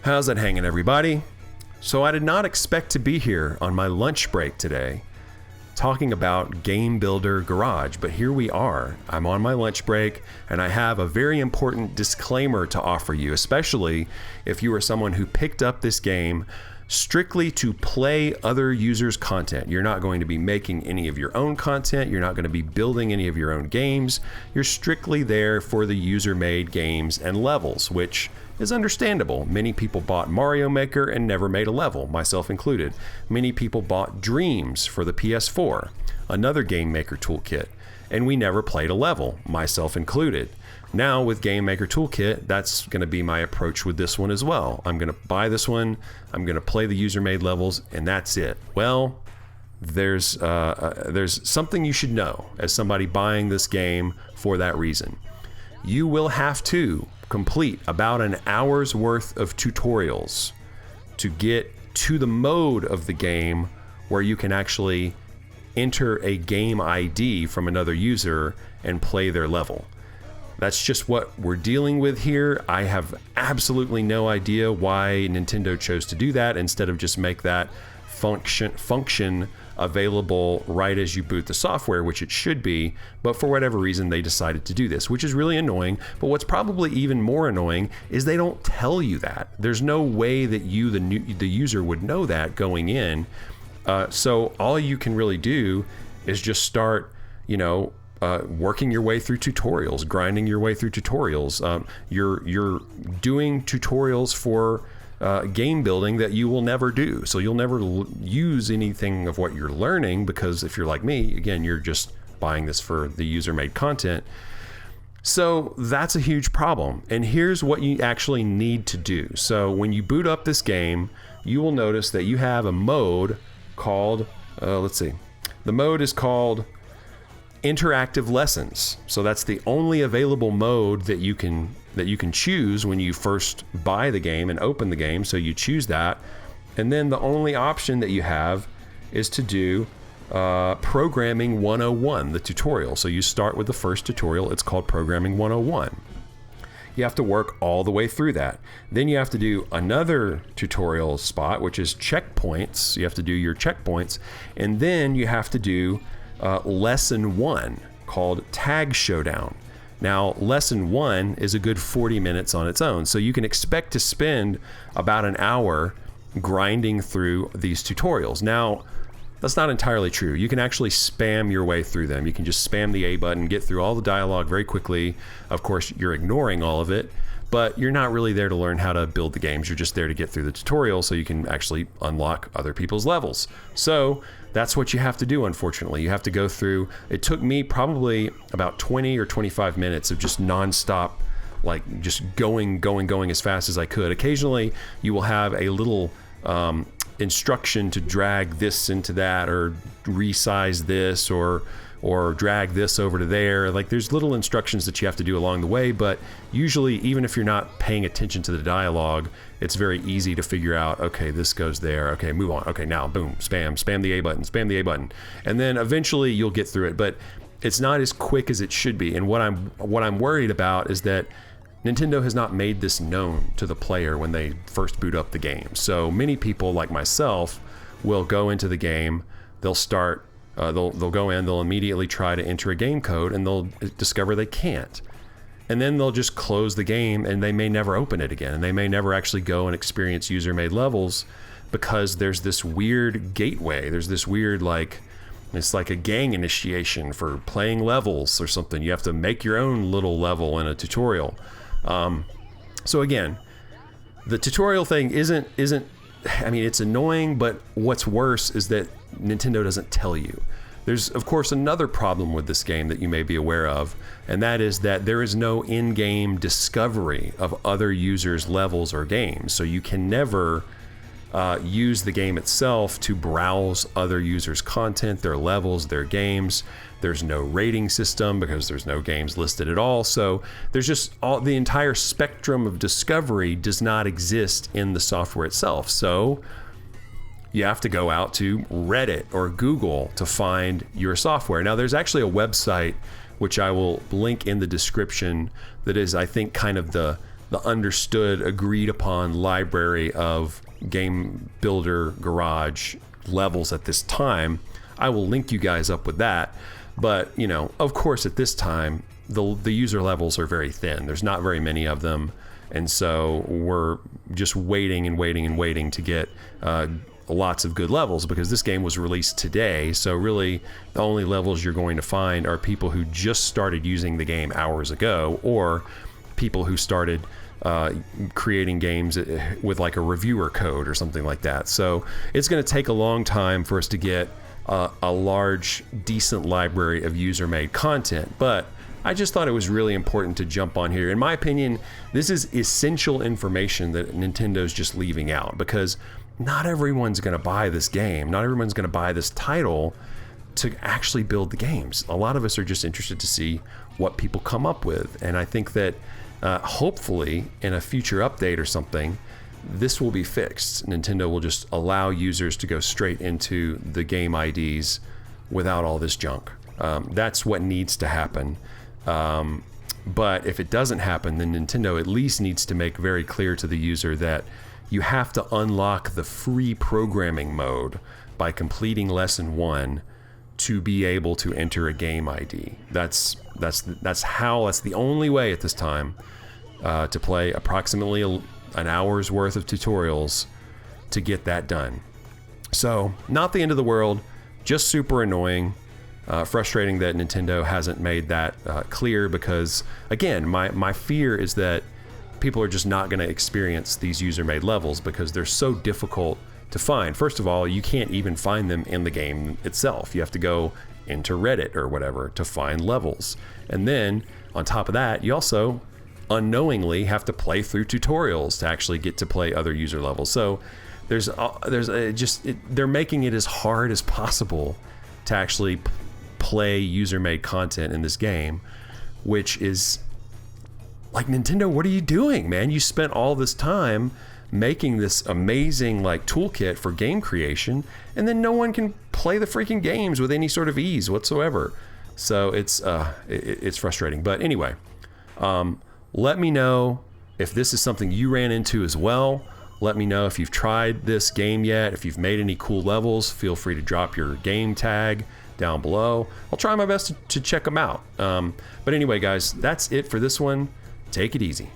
How's it hanging, everybody? So I did not expect to be here on my lunch break today talking about Game Builder Garage, but here we are. I'm on my lunch break and I have a very important disclaimer to offer you, especially if you are someone who picked up this game strictly to play other users' content. You're not going to be making any of your own content. You're not going to be building any of your own games. You're strictly there for the user-made games and levels, which is understandable. Many people bought Mario Maker and never made a level, myself included. Many people bought Dreams for the PS4, another game maker toolkit, and we never played a level, myself included. Now with Game Maker Toolkit, that's going to be my approach with this one as well. I'm going to buy this one, I'm going to play the user-made levels, and that's it. Well, there's something you should know as somebody buying this game for that reason. You will have to complete about an hour's worth of tutorials to get to the mode of the game where you can actually enter a game ID from another user and play their level. That's just what we're dealing with here. I have absolutely no idea why Nintendo chose to do that instead of just make that function available right as you boot the software, which it should be, but for whatever reason they decided to do this, which is really annoying. But what's probably even more annoying is they don't tell you that. There's no way that you, the user, would know that going in. So all you can really do is just start, working your way through tutorials, grinding your way through tutorials. You're doing tutorials for game building that you will never do. So you'll never use anything of what you're learning, because if you're like me, again, you're just buying this for the user-made content. So that's a huge problem. And here's what you actually need to do. So when you boot up this game, you will notice that you have a mode called, the mode is called Interactive Lessons. So that's the only available mode that you can choose when you first buy the game and open the game. So you choose that, and then the only option that you have is to do Programming 101, the tutorial. So you start with the first tutorial. It's called Programming 101. You have to work all the way through that. Then you have to do another tutorial spot, which is checkpoints. You have to do your checkpoints, and then you have to do lesson 1 called Tag Showdown. Now, lesson 1 is a good 40 minutes on its own, so you can expect to spend about an hour grinding through these tutorials. Now, that's not entirely true. You can actually spam your way through them. You can just spam the A button, get through all the dialogue very quickly. Of course, you're ignoring all of it, but you're not really there to learn how to build the games. You're just there to get through the tutorial so you can actually unlock other people's levels. So that's what you have to do, unfortunately. You have to go through. It took me probably about 20 or 25 minutes of just nonstop, like just going as fast as I could. Occasionally, you will have a little instruction to drag this into that, or resize this, or drag this over to there. Like, there's little instructions that you have to do along the way, but usually, even if you're not paying attention to the dialogue, it's very easy to figure out, okay, this goes there, okay, move on, okay, now boom, spam the A button, and then eventually you'll get through it. But it's not as quick as it should be. And what I'm worried about is that Nintendo has not made this known to the player when they first boot up the game. So many people like myself will go into the game, they'll start, they'll go in, they'll immediately try to enter a game code, and they'll discover they can't. And then they'll just close the game, and they may never open it again, and they may never actually go and experience user-made levels, because there's this weird gateway. There's this weird, it's like a gang initiation for playing levels or something. You have to make your own little level in a tutorial. So again, the tutorial thing isn't, I mean, it's annoying, but what's worse is that Nintendo doesn't tell you. There's, of course, another problem with this game that you may be aware of, and that is that there is no in-game discovery of other users' levels or games. So you can never use the game itself to browse other users' content, their levels, their games. There's no rating system because there's no games listed at all. So there's just the entire spectrum of discovery does not exist in the software itself. So you have to go out to Reddit or Google to find your software. Now, there's actually a website which I will link in the description that is, I think, kind of the the understood, agreed upon library of Game Builder Garage levels at this time. I will link you guys up with that. But, you know, of course, at this time, the user levels are very thin. There's not very many of them. And so we're just waiting and waiting and waiting to get lots of good levels, because this game was released today. So really, the only levels you're going to find are people who just started using the game hours ago, or people who started creating games with like a reviewer code or something like that. So it's going to take a long time for us to get a large, decent library of user-made content. But I just thought it was really important to jump on here. In my opinion, this is essential information that Nintendo's just leaving out, because not everyone's going to buy this game. Not everyone's going to buy this title to actually build the games. A lot of us are just interested to see what people come up with. And I think that hopefully in a future update or something, this will be fixed. Nintendo will just allow users to go straight into the game IDs without all this junk. That's what needs to happen. But if it doesn't happen, then Nintendo at least needs to make very clear to the user that you have to unlock the free programming mode by completing lesson 1 to be able to enter a game ID. That's the only way at this time to play approximately an hour's worth of tutorials to get that done. So not the end of the world, just super annoying. Frustrating that Nintendo hasn't made that clear, because again, my fear is that people are just not going to experience these user-made levels because they're so difficult to find. First of all, you can't even find them in the game itself. You have to go into Reddit or whatever to find levels. And then on top of that, you also unknowingly have to play through tutorials to actually get to play other user levels. So they're making it as hard as possible to actually play user-made content in this game, which is like, Nintendo, what are you doing, man? You spent all this time making this amazing like toolkit for game creation, and then no one can play the freaking games with any sort of ease whatsoever. So it's frustrating. But anyway, let me know if this is something you ran into as well. Let me know if you've tried this game yet. If you've made any cool levels, feel free to drop your game tag down below. I'll try my best to check them out. But anyway, guys, that's it for this one. Take it easy.